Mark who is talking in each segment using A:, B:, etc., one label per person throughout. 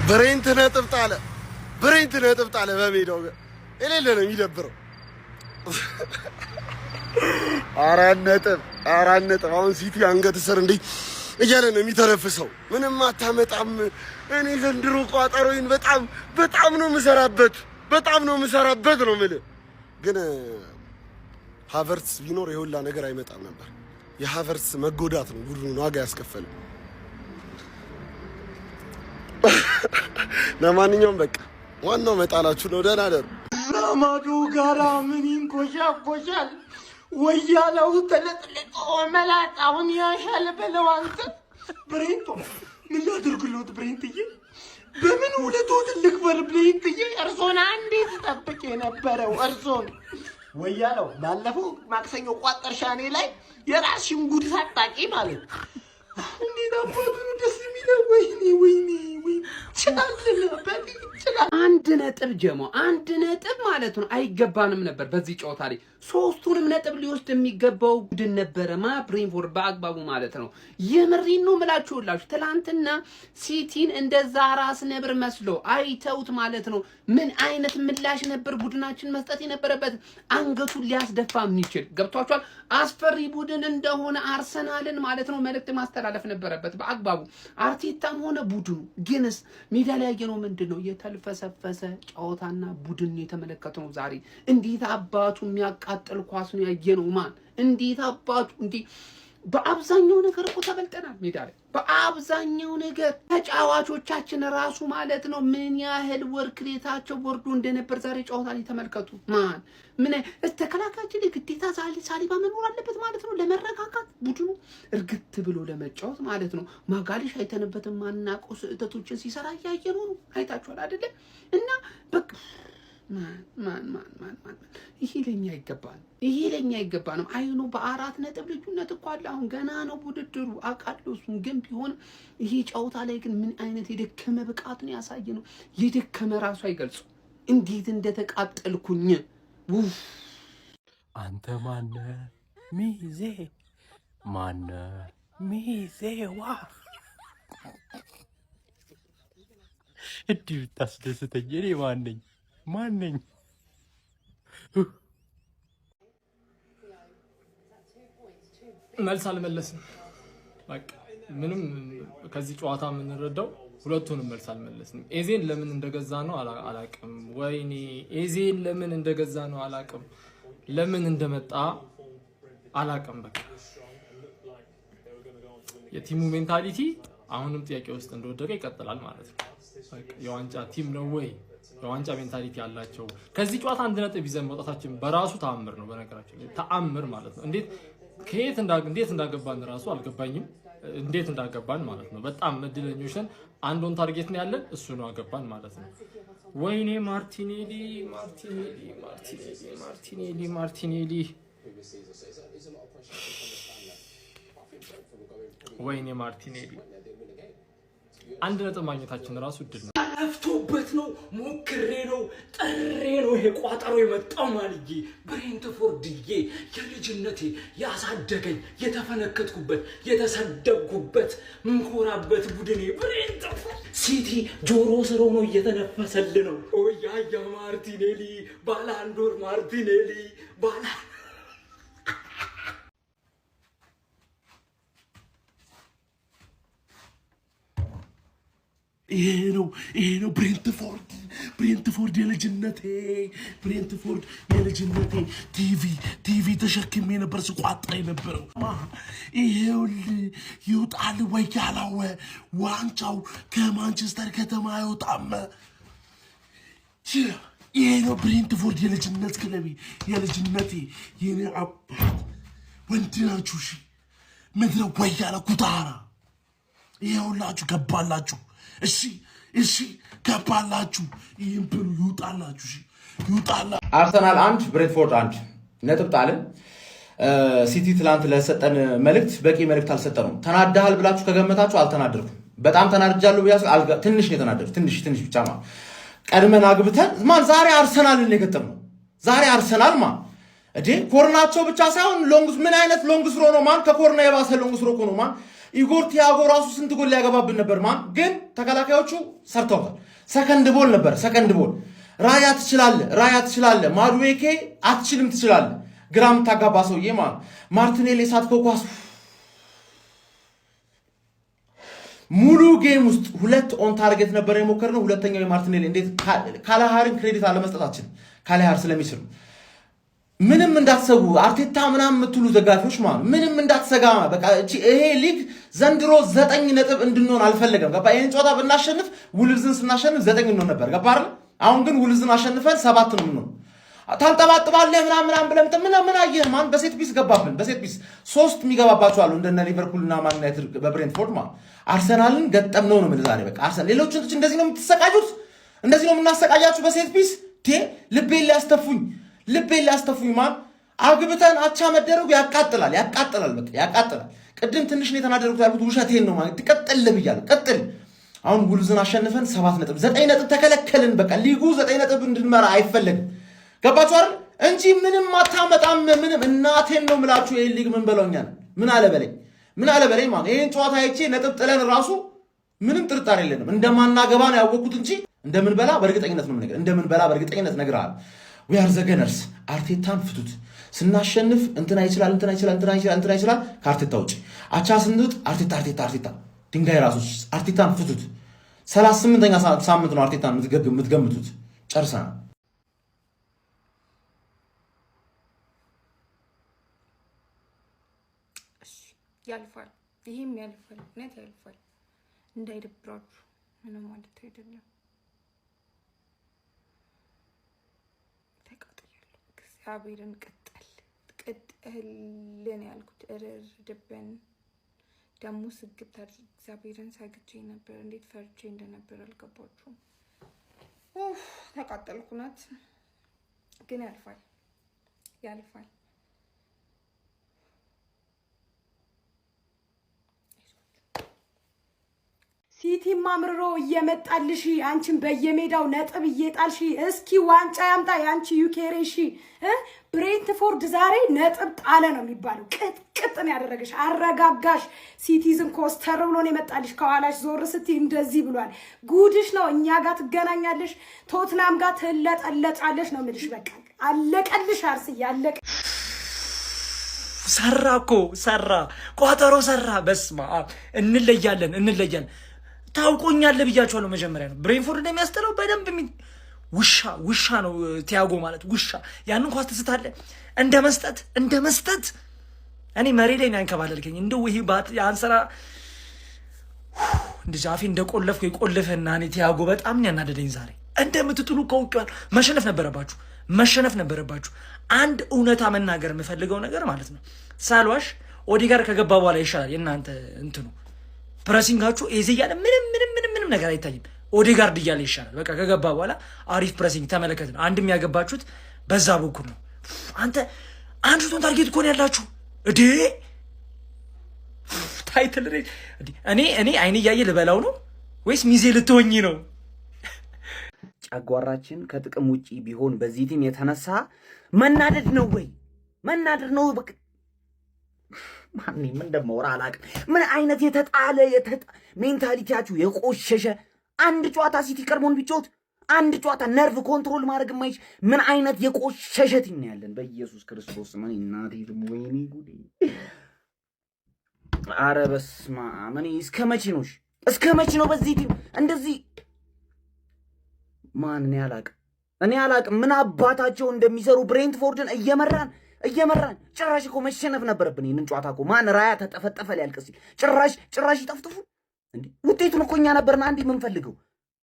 A: ብሬንት ነጥብ ጣለ በሜዳው የሌለ ነው የሚደብረው። 4 ነጥብ አሁን ሲቲ አንገት ስር እንዴ እያለ ነው የሚተረፍሰው። ምንም አታመጣም። እኔ ዘንድሮ ቋጠሮዬን በጣም ነው የምሰራበት ነው የምልህ። ግን ሃቨርትስ ቢኖር የሁላ ነገር አይመጣም ነበር። የሃቨርትስ መጎዳት ነው ቡድኑን ዋጋ ያስከፈለው። ለማንኛውም በቃ ዋናው መጣላችሁ ነው። ደህና ደሩ።
B: ዘመዱ ጋራ ምን ይንኮሻኮሻል? ወያለው ተለጥልጦ መላጣውን ያሻል በለው። አንተ ብሬንቶ ምን ላድርግሎት? ብሬንትዬ በምን ውለቶ ትልቅ በር ብሬንትዬ እርሶን እንዴት ጠብቄ የነበረው እርሶን ወያለው ባለፈው ማክሰኞ ቋጠርሻኔ ላይ የራስሽን ጉድ ሳታቂ ማለት እንዴት አባቱ ደስ የሚለው። ወይኔ
C: አንድ ነጥብ ጀሞ 1 ነጥብ ማለት ነው። አይገባንም ነበር በዚህ ጨዋታ ላይ 3ቱንም ነጥብ ሊወስድ የሚገባው ቡድን ነበረ ብሬንትፎርድ በአግባቡ ማለት ነው። የምሪን ነው ምላችሁላችሁ። ትላንትና ሲቲን እንደዛ ራስ ነብር መስሎ አይተውት ማለት ነው። ምን አይነት ምላሽ ነበር ቡድናችን መስጠት የነበረበት? አንገቱን ሊያስደፋ የሚችል ገብቷችኋል። አስፈሪ ቡድን እንደሆነ አርሰናልን ማለት ነው መልእክት ማስተላለፍ ነበረበት በአግባቡ። አርቴታም ሆነ ቡድኑ ግንስ ሜዳ ላይ ያየነው ምንድነው? የተልፈሰፈሰ ጨዋታና ቡድን የተመለከተው ዛሬ። እንዴት አባቱ የሚያቃጥል ኳስ ነው ያየነው። እንዴት አባቱ በአብዛኛው ነገር እኮ ተበልጠናል ሜዳ ላይ በአብዛኛው ነገር። ተጫዋቾቻችን ራሱ ማለት ነው ምን ያህል ወርክሌታቸው ወርዶ እንደነበር ዛሬ ጨዋታ ላይ ተመልከቱ። ምን ተከላካያችን ግዴታ ሳሊባ መኖር አለበት ማለት ነው ለመረጋጋት ቡድኑ እርግጥ ብሎ ለመጫወት ማለት ነው። ማጋሊሽ አይተነበትም ማናቆ ስህተቶችን ሲሰራ ያየነው ነው። አይታችኋል አይደለ? እና በቃ ይሄ ለኛ ይገባል። አይኑ በ4 ነጥብ ልዩነት እኮ አለ። አሁን ገና ነው ውድድሩ አውቃለሁ። እሱን ግን ቢሆን ይሄ ጨዋታ ላይ ግን ምን አይነት የደከመ ብቃት ነው ያሳየ ነው። የደከመ ራሱ አይገልጹ እንዴት እንደተቃጠልኩኝ።
D: አንተ ማነ ሚዜዋ እንዲህ ብታስደስተኝ እኔ ማነኝ?
E: መልስ አልመለስም። በቃ ምንም ከዚህ ጨዋታ የምንረዳው ሁለቱንም መልስ አልመለስንም። ኤዜን ለምን እንደገዛ ነው አላቅም። ወይኔ ኤዜን ለምን እንደገዛ ነው አላቅም። ለምን እንደመጣ አላቅም። በቃ የቲሙ ሜንታሊቲ አሁንም ጥያቄ ውስጥ እንደወደቀ ይቀጥላል ማለት ነው። የዋንጫ ቲም ነው ወይ? የዋንጫ ሜንታሊቲ ያላቸው ከዚህ ጨዋታ 1 ነጥብ ይዘን መውጣታችን በራሱ ተአምር ነው። በነገራችን ላይ ተአምር ማለት ነው። እንዴት እንዳገባን ራሱ አልገባኝም። እንዴት እንዳገባን ማለት ነው። በጣም እድለኞች ነን። አንድ ኦን ታርጌት ነው ያለን፣ እሱ ነው አገባን ማለት ነው። ወይኔ ማርቲኔሊ ወይኔ ማርቲኔሊ 1 ነጥብ ማግኘታችን ራሱ እድል ነው።
B: አፍቶበት ነው ሞክሬ ነው ጥሬ ነው ይሄ ቋጠሮ የመጣው ማልዬ ብሬንትፎርድዬ የልጅነቴ ያሳደገኝ የተፈነከትኩበት የተሰደብኩበት ምንኮራበት ቡድኔ ብሬንትፎርድ ሲቲ ጆሮ ስር ሆኖ እየተነፈሰል ነው። ኦያያ ማርቲኔሊ ባላንዶር ማርቲኔሊ ይሄ ነው ብሬንትፎርድ የልጅነቴ ቲቪ ተሸክሜ ነበር ስቋጥር የነበረው። ይሄውልህ ይውጣል ወይ ያላወ ዋንጫው ከማንቸስተር ከተማ አይወጣም። ይሄ ነው ብሬንትፎርድ የልጅነት ክለቤ የልጅነቴ የኔ አባት ወንድ ናችሁ። እሺ ምድረ ወያለ ኩታራ ይሄውላችሁ ገባላችሁ። እሺ ገባላችሁ። ይህም ብሉ ይውጣላችሁ።
F: አርሰናል 1 ብሬንትፎርድ 1 ነጥብ ጣልን። ሲቲ ትላንት ለሰጠን መልእክት በቂ መልእክት አልሰጠነውም። ተናዳሃል ብላችሁ ከገመታችሁ አልተናደርኩም። በጣም ተናድጃለሁ ብያስ ትንሽ ነው የተናደድኩት። ትንሽ ብቻ ማለት ቀድመን አግብተን ዛሬ አርሰናልን የገጠምነው ዛሬ አርሰናል ኮርናቸው ብቻ ሳይሆን ሎንግስ ምን አይነት ሎንግስ ሮ ነው ከኮርና የባሰ ሎንግስ ሮ ነው ኢጎር ቲያጎ ራሱ ስንት ጎል ሊያገባብን ነበር ማን ግን ተከላካዮቹ ሰርተውታል። ሰከንድ ቦል ነበር ሰከንድ ቦል። ራያ ትችላለህ ማዱዌኬ አትችልም ትችላለህ። ግራም ታጋባ ሰውዬ ማለት ማርቲኔሊ ሳትከው ኳስ ሙሉ ጌም ውስጥ 2 ኦን ታርጌት ነበር የሞከርነው። ሁለተኛው የማርቲኔሊ እንዴት ካላሃርን ክሬዲት አለመስጠታችን ካላሃር ስለሚስሩ ምንም እንዳትሰጉ አርቴታ ምናምን የምትሉ ዘጋፊዎች ማለት ምንም እንዳትሰጋ በቃ ይሄ ሊግ ዘንድሮ 9 ነጥብ እንድንሆን አልፈለገም። ገባ ይሄን ጨዋታ ብናሸንፍ ውልዝን ስናሸንፍ 9 እንሆን ነበር። ገባ አይደል? አሁን ግን ውልዝን አሸንፈን 7 ነው የምንሆነው። ታልጠባጥባለህ ምናምን ብለን ምን አየህ ማን በሴት ፒስ ገባብን። በሴት ፒስ 3 የሚገባባቸው አሉ እንደነ ሊቨርፑልና ማን ዩናይትድ በብሬንትፎርድ ማለት አርሰናልን ገጠምነው ነው ዛሬ በቃ አርሰናል ሌሎችን እንደዚህ ነው የምትሰቃዩት፣ እንደዚህ ነው የምናሰቃያችሁ በሴት ፒስ ልቤ ሊያስተፉኝ ማን አግብተን አቻ መደረጉ ያቃጥላል በቃ ያቃጥላል። ቅድም ትንሽ ነው የተናደርኩት ያልኩት ውሸቴን ነው ማለት ትቀጥል ብያለሁ። ቀጥል አሁን ውልዝን አሸንፈን 7 ነጥብ 9 ነጥብ ተከለከልን። በቃ ሊጉ 9 ነጥብ እንድንመራ አይፈለግም። ገባችሁ አይደል? እንጂ ምንም አታመጣም። ምንም እናቴን ነው ምላችሁ። ይሄን ሊግ ምን በለውኛል ምን አለ በለኝ ማለት ይሄን ጨዋታ አይቼ ነጥብ ጥለን ራሱ ምንም ጥርጣሬ የለንም እንደማናገባ ነው ያወቅኩት እንጂ እንደምንበላ በእርግጠኝነት ነግራለሁ። we are the gunners አርቴታን ፍቱት። ስናሸንፍ እንትና ይችላል ከአርቴታ ውጭ አቻ ስንት አርቴታ ድንጋይ ራሱ አርቴታን ፍቱት። 38ኛ ሳምንት ነው አርቴታን የምትገምቱት። ጨርሰናል።
G: ያልፋል፣ ይሄም ያልፋል፣ እውነት ያልፋል። እንዳይደብራችሁ ምንም ማለት አይደለም። ተቃጥያለሁ። እግዚአብሔርን ቅጥልን ያልኩት እርድብን ደግሞ ስግት እግዚአብሔርን ሰግቼ ነበር። እንዴት ፈርቼ እንደነበር አልገባችሁም። ተቃጠልኩ። ናት ግን ያልፋል።
H: ሲቲም አምርሮ እየመጣልሽ አንቺን በየሜዳው ነጥብ እየጣልሽ እስኪ ዋንጫ ያምጣ ያንቺ ዩኬሬሺ ብሬንትፎርድ ዛሬ ነጥብ ጣለ ነው የሚባለው። ቅጥቅጥን ያደረገሽ አረጋጋሽ። ሲቲዝን ኮስተር ብሎ ነው የመጣልሽ። ከኋላሽ ዞር ስትይ እንደዚህ ብሏል። ጉድሽ ነው። እኛ ጋር ትገናኛለሽ፣ ቶትናም ጋር ትለጠለጫለሽ ነው የምልሽ። በቃ አለቀልሽ። አርስዬ አለቀ።
I: ሰራ ቋጠሮ ሰራ። በስማ እንለያለን ታውቆኛለህ ብያቸዋለሁ። መጀመሪያ ነው ብሬንፎርድ እንደሚያስጠላው በደንብ ውሻ ነው ቲያጎ ማለት ውሻ። ያንን ኳስ ትስታለህ እንደ መስጠት እኔ መሬ ላይ ነው ያንከባለልከኝ። እንደው ይሄ አንሰራ እንደዚህ አፌ እንደቆለፍኩ የቆለፈና እኔ ቲያጎ በጣም ያናደደኝ ዛሬ። እንደምትጥሉ ከውቀዋል። መሸነፍ ነበረባችሁ። አንድ እውነታ መናገር የምፈልገው ነገር ማለት ነው ሳልዋሽ ኦዲጋር ከገባ በኋላ ይሻላል የእናንተ እንትኑ ፕሬሲንጋችሁ ኤዚ እያለ ምንም ነገር አይታይም። ኦዲጋርድ እያለ ይሻላል። በቃ ከገባ በኋላ አሪፍ ፕሬሲንግ ተመለከት ነው። አንድ የሚያገባችሁት በዛ በኩል ነው። አንተ አንድ ቶን ታርጌት እኮ ነው ያላችሁ እዴ ታይትል እኔ አይኔ እያየ ልበላው ነው ወይስ ሚዜ ልትሆኝ ነው?
J: ጨጓራችን ከጥቅም ውጪ ቢሆን በዚህ ቲም የተነሳ መናደድ ነው ወይ መናደድ ነው? በቃ ምን እንደማወራ አላውቅም። ምን አይነት የተጣለ ሜንታሊቲያችሁ የቆሸሸ አንድ ጨዋታ ሲቲ ቀርሞን ቢጫወት አንድ ጨዋታ ነርቭ ኮንትሮል ማድረግ የማይችል ምን አይነት የቆሸሸ ቲም ነው ያለን? በኢየሱስ ክርስቶስ ምን እናቴ ወይኔ ጉዴ! ኧረ በስመ አብ! እስከ መቼ ነው በዚህ ቲም እንደዚህ? ማን እኔ አላውቅም ምን አባታቸው እንደሚሰሩ ብሬንትፎርድን እየመራን ጭራሽ እኮ መሸነፍ ነበረብን። ይህንን ጨዋታ እኮ ማን ራያ ተጠፈጠፈ ሊያልቅ ሲል ጭራሽ ይጠፍጥፉ እንዴ! ውጤቱን እኮ እኛ ነበርና አንዴ የምንፈልገው።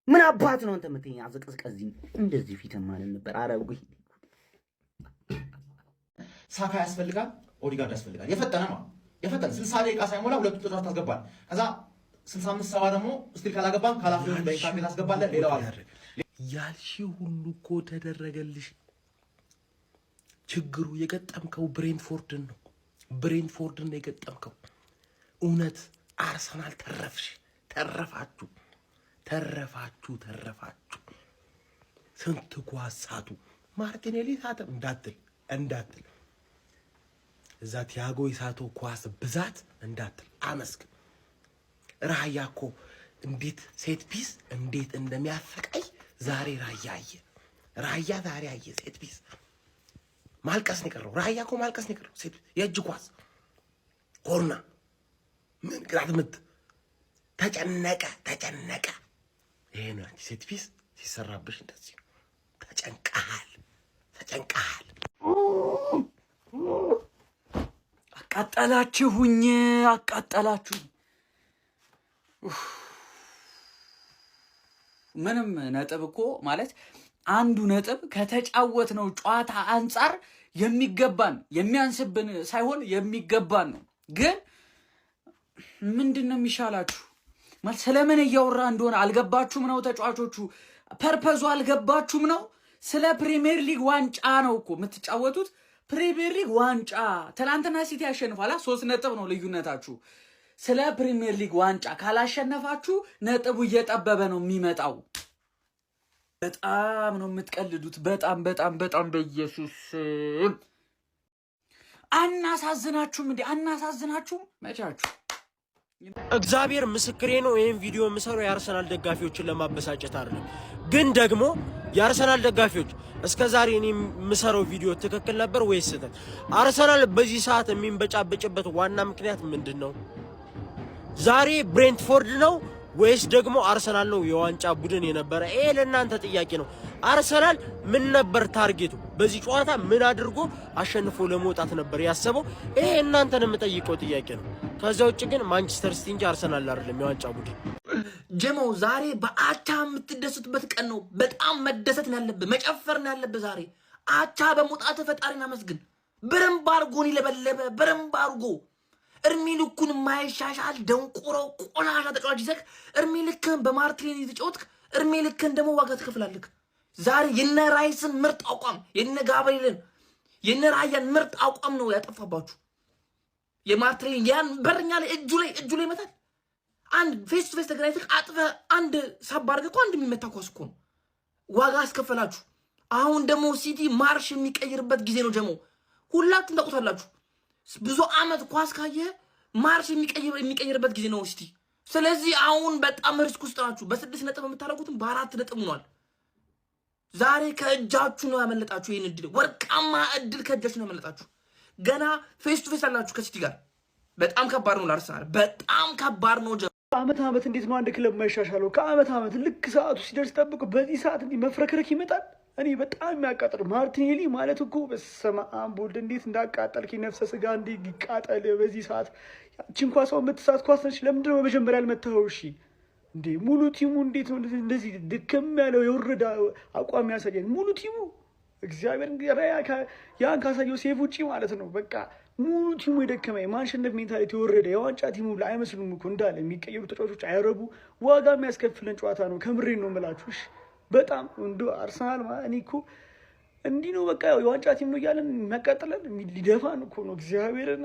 J: ምን አባት ነው አንተ የምትይኝ? አዘቅዝቀዚህ እንደዚህ ፊትም ማለት ነበር። አረጉ
F: ሳካ ያስፈልጋል፣ ኦዲጋርድ ያስፈልጋል። የፈጠነ 60 ደቂቃ ሳይሞላ ሁለቱ ተጫዋች ታስገባል። ከዛ 65 70 ደግሞ ስቲል ካላገባን ካላፍሪውን በኢንካፔ ታስገባለህ። ሌላው አለ
B: ያልሺ ሁሉ እኮ ተደረገልሽ። ችግሩ የገጠምከው ብሬንትፎርድን ነው የገጠምከው። እውነት አርሰናል ተረፋችሁ። ስንት ኳስ ሳቱ። ማርቲኔሊ ሳተ እንዳትል እዛ ቲያጎ የሳተው ኳስ ብዛት እንዳትል አመስግን። ራያ እኮ እንዴት ሴት ፒስ እንዴት እንደሚያፈቃይ ዛሬ ራያ አየ። ራያ ዛሬ አየ ሴት ፒስ። ማልቀስ ነው የቀረው። ራያ እኮ ማልቀስ ነው የቀረው። ሴት የእጅ ኳስ ኮርና ምን ቅጣት ምት ተጨነቀ። ይሄ ነው ሴት ፒስ ሲሰራብሽ እንደዚህ ተጨንቀሃል።
I: አቃጠላችሁኝ። ምንም ነጥብ እኮ ማለት አንዱ ነጥብ ከተጫወትነው ጨዋታ አንጻር የሚገባን የሚያንስብን ሳይሆን የሚገባን ነው። ግን ምንድነው የሚሻላችሁ? ማለት ስለምን እያወራ እንደሆነ አልገባችሁም ነው? ተጫዋቾቹ ፐርፐዙ አልገባችሁም ነው? ስለ ፕሪሚየር ሊግ ዋንጫ ነው እኮ የምትጫወቱት። ፕሪሚየር ሊግ ዋንጫ ትናንትና ሲቲ ያሸንፋላ። 3 ነጥብ ነው ልዩነታችሁ። ስለ ፕሪሚየር ሊግ ዋንጫ ካላሸነፋችሁ ነጥቡ እየጠበበ ነው የሚመጣው። በጣም ነው የምትቀልዱት። በጣም በኢየሱስ አናሳዝናችሁም እንዴ? አናሳዝናችሁም? መቻችሁ
K: እግዚአብሔር ምስክሬ ነው። ይሄን ቪዲዮ የምሰራው የአርሰናል ደጋፊዎችን ለማበሳጨት አይደለም። ግን ደግሞ የአርሰናል ደጋፊዎች እስከዛሬ እኔ የምሰራው ቪዲዮ ትክክል ነበር ወይስ ስህተት? አርሰናል በዚህ ሰዓት የሚንበጫበጭበት ዋና ምክንያት ምንድነው? ዛሬ ብሬንትፎርድ ነው ወይስ ደግሞ አርሰናል ነው የዋንጫ ቡድን የነበረ? ይሄ ለእናንተ ጥያቄ ነው። አርሰናል ምን ነበር ታርጌቱ? በዚህ ጨዋታ ምን አድርጎ አሸንፎ ለመውጣት ነበር ያሰበው? ይሄ እናንተን የምጠይቀው ጥያቄ ነው። ከዛ ውጭ ግን ማንቸስተር ሲቲ እንጂ አርሰናል አይደለም የዋንጫ ቡድን።
I: ጀሞ ዛሬ በአቻ የምትደሰቱበት ቀን ነው። በጣም መደሰት ነው ያለብህ፣ መጨፈር ነው ያለብህ። ዛሬ አቻ በመውጣት ፈጣሪን አመስግን። በረምብ አርጎን ይለበለበ በረምብ አርጎ እርሚ ልኩን የማይሻሻል ደንቆሮ ቆሻሻ ተጫዋች ይዘህ እርሚ ልክህን በማርቲኔሊ የተጫወትክ እርሚ ልክህን ደግሞ ዋጋ ትከፍላለህ። ዛሬ የነ ራይስን ምርጥ አቋም የነ ጋብሪኤልን የነ ራያን ምርጥ አቋም ነው ያጠፋባችሁ። የማርቲኔሊ ያን በረኛ ላይ እጁ ላይ ይመታል። አንድ ፌስ ቱ ፌስ ተገናኝተህ አጥፈህ አንድ ሳብ አድርገህ እኮ አንድ የሚመታ ኳስ እኮ ነው። ዋጋ አስከፈላችሁ። አሁን ደግሞ ሲቲ ማርሽ የሚቀይርበት ጊዜ ነው። ደግሞ ሁላችሁም ታውቁታላችሁ። ብዙ አመት ኳስ ካየ ማርሽ የሚቀይርበት ጊዜ ነው ሲቲ። ስለዚህ አሁን በጣም ሪስክ ውስጥ ናችሁ። በ6 ነጥብ የምታደርጉትም በ4 ነጥብ ሆኗል። ዛሬ ከእጃችሁ ነው ያመለጣችሁ። ይሄን እድል ወርቃማ እድል ከእጃችሁ ነው ያመለጣችሁ። ገና ፌስ ቱ ፌስ አላችሁ ከሲቲ ጋር። በጣም ከባድ ነው ለአርሰናል፣ በጣም ከባድ ነው።
L: አመት እንዴት ነው አንድ ክለብ የማይሻሻለው? ከአመት ልክ ሰዓቱ ሲደርስ ጠብቅ። በዚህ ሰዓት እንዲህ መፍረክረክ ይመጣል። እኔ በጣም የሚያቃጥል ማርቲኔሊ ማለት እኮ በስመ አብ ወልድ እንዴት እንዳቃጠልክ ነፍሰ ስጋ እንዴ ይቃጠል። በዚህ ሰዓት ያቺን ኳስ የምትሳት ኳስ ነች። ለምንድን ነው መጀመሪያ ያልመታኸው? እሺ እንዴ ሙሉ ቲሙ እንዴት ነው እንደዚህ ድክም ያለው የወረደ አቋም ያሳያል? ሙሉ ቲሙ እግዚአብሔር ያን ካሳየው ሴፍ ውጪ ማለት ነው። በቃ ሙሉ ቲሙ የደከመ የማንሸነፍ ሜንታሊቲ የወረደ የዋንጫ ቲሙ አይመስሉም እኮ እንዳለ የሚቀየሩ ተጫዋቾች አይረቡ። ዋጋ የሚያስከፍለን ጨዋታ ነው። ከምሬን ነው የምላችሁ። እሺ በጣም እንዶ አርሰናል እኔ እኮ እንዲህ ነው በቃ የዋንጫ ቲም ነው እያለን የሚያቃጥለን ሊደፋን እኮ ነው እግዚአብሔርን።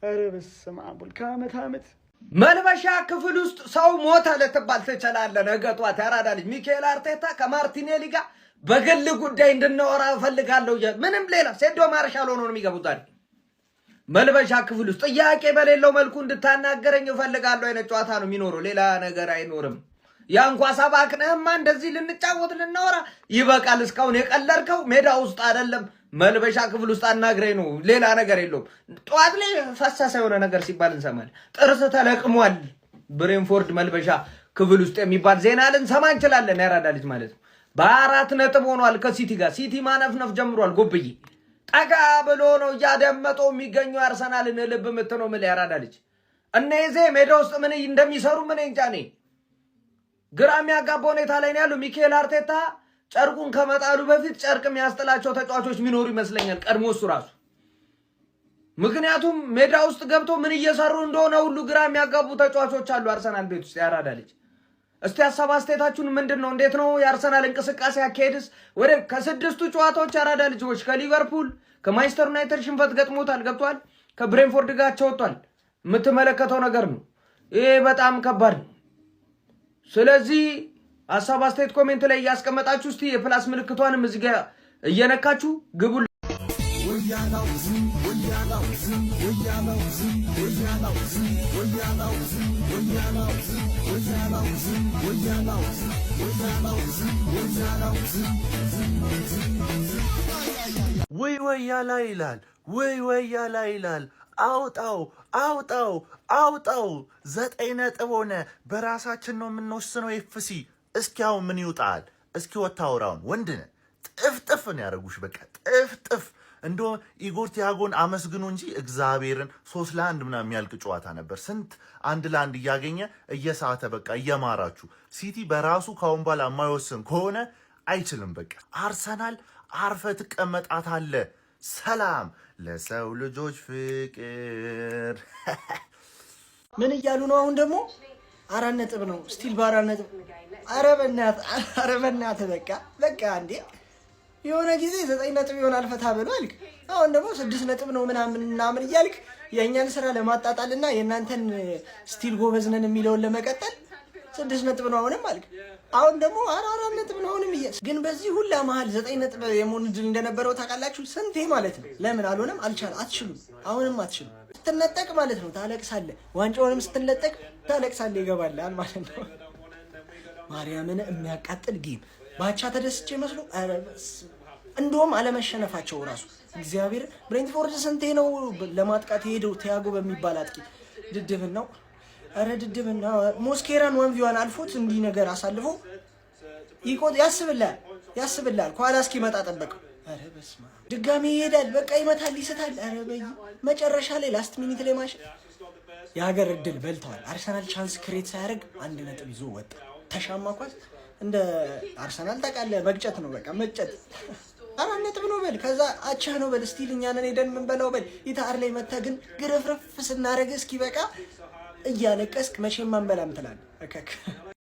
L: ኧረ በስመ አብ ከአመት
M: መልበሻ ክፍል ውስጥ ሰው ሞተ ልትባል ትችላለህ። ነገ ጧት ያራዳ ልጅ ሚካኤል አርቴታ ከማርቲኔሊ ጋር በግል ጉዳይ እንድናወራ እፈልጋለሁ። ምንም ሌላ ሴዶ ማርሻል ሆኖ ነው የሚገቡት። መልበሻ ክፍል ውስጥ ጥያቄ በሌለው መልኩ እንድታናገረኝ እፈልጋለሁ። አይነት ጨዋታ ነው የሚኖረው፣ ሌላ ነገር አይኖርም። ያንኳ ሰባክነህማ እንደዚህ ልንጫወት ልናወራ ይበቃል። እስካሁን የቀለድከው ሜዳ ውስጥ አይደለም መልበሻ ክፍል ውስጥ አናግረኝ ነው፣ ሌላ ነገር የለውም። ጠዋት ላይ ፈሳሳ የሆነ ነገር ሲባል እንሰማለን። ጥርስ ተለቅሟል ብሬንፎርድ መልበሻ ክፍል ውስጥ የሚባል ዜና ልንሰማ እንችላለን። ያራዳ ልጅ ማለት ነው። በ4 ነጥብ ሆኗል ከሲቲ ጋር። ሲቲ ማነፍነፍ ጀምሯል። ጎብዬ ጠጋ ብሎ ነው እያደመጠው የሚገኘው አርሰናልን ልብ ምት ነው የምልህ ያራዳ ልጅ። እነዚህ ሜዳ ውስጥ ምን እንደሚሰሩ ምን እንጃ። እኔ ግራ የሚያጋባ ሁኔታ ላይ ነው ያለው። ሚካኤል አርቴታ ጨርቁን ከመጣሉ በፊት ጨርቅ የሚያስጥላቸው ተጫዋቾች የሚኖሩ ይመስለኛል ቀድሞ እሱ ራሱ። ምክንያቱም ሜዳ ውስጥ ገብቶ ምን እየሰሩ እንደሆነ ሁሉ ግራ የሚያጋቡ ተጫዋቾች አሉ አርሰናል ቤት ውስጥ ያራዳ ልጅ። እስቲ ሀሳብ አስተያየታችሁን ምንድን ነው? እንዴት ነው የአርሰናል እንቅስቃሴ አካሄድስ? ወደ ከ6ቱ ጨዋታዎች ያራዳ ልጆች ከሊቨርፑል ከማንቸስተር ዩናይትድ ሽንፈት ገጥሞታል፣ ገብቷል። ከብሬንፎርድ ጋር ወጥቷል። የምትመለከተው ነገር ነው። ይሄ በጣም ከባድ ነው። ስለዚህ ሀሳብ አስተያየት ኮሜንት ላይ እያስቀመጣችሁ እስቲ የፕላስ ምልክቷንም እዚህ ጋር እየነካችሁ ግቡ።
N: ወይ ወያላ ይላል ወይ ወያላ ይላል። አውጣው አውጣው አውጣው 9 ነጥብ ሆነ። በራሳችን ነው የምንወስነው። ኤፍሲ እስኪ አሁን ምን ይውጣል? እስኪ ወታወራውን ወንድነ ጥፍጥፍን ያደረጉሽ በቃ ጥፍጥፍ። እንዶ ኢጎር ቲያጎን አመስግኑ እንጂ እግዚአብሔርን 3-1 ምናምን የሚያልቅ ጨዋታ ነበር። ስንት 1-1 እያገኘ እየሳተ በቃ እየማራችሁ። ሲቲ በራሱ ካሁን በኋላ የማይወስን ከሆነ አይችልም። በቃ አርሰናል አርፈ ትቀመጣታለ። ሰላም ለሰው ልጆች ፍቅር።
I: ምን እያሉ ነው አሁን ደግሞ? 4 ነጥብ ነው ስቲል በ4 ነጥብ። ኧረ በእናትህ በቃ እንዴ የሆነ ጊዜ 9 ነጥብ ይሆናል ፈታ ብሎ አልክ። አሁን ደግሞ 6 ነጥብ ነው ምናምን እያልክ የእኛን ስራ ለማጣጣልና የእናንተን ስቲል ጎበዝ ነን የሚለውን ለመቀጠል 6 ነጥብ ነው አሁንም አልክ። አሁን ደግሞ 4 ነጥብ ነው አሁንም ግን በዚህ ሁላ መሀል 9 ነጥብ የመሆን ድል እንደነበረው ታውቃላችሁ ስንቴ ማለት ነው። ለምን አልሆነም? አትችሉም። አሁንም አትችሉም። ስትነጠቅ ማለት ነው ታለቅሳለህ። ዋንጫውንም ስትነጠቅ ታለቅሳለህ። ይገባልሃል ማለት ነው። ማርያምን የሚያቃጥል ጌም ባቻ ተደስቼ መስሎ እንደውም አለመሸነፋቸው ራሱ እግዚአብሔር። ብሬንትፎርድ ስንቴ ነው ለማጥቃት የሄደው ቲያጎ በሚባል አጥቂ ድድብን ነው። አረ ድድብና ሞስኬራን 1v1 አልፎት እንዲህ ነገር አሳልፎ ያስብላል። ኋላ እስኪመጣ ጠበቀው። አረ በስመ አብ ድጋሚ ይሄዳል። በቃ ይመታል፣ ይስታል። አረ በይ መጨረሻ ላይ ላስት ሚኒት ላይ ማሽ የሀገር እድል በልተዋል። አርሰናል ቻንስ ክሬት ሳያደርግ 1 ነጥብ ይዞ ወጣ። ተሻማ ኳስ እንደ አርሰናል ታውቃለህ፣ መግጨት ነው በቃ መጨት። 4 ነጥብ ነው በል፣ ከዛ አቻ ነው በል፣ ስቲል እኛ ነን ሄደን የምንበላው በል። ኢታር ላይ መታ ግን ግርፍርፍ ስናደርግ እስኪ በቃ እያለቀስክ መቼም አንበላም ትላለህ።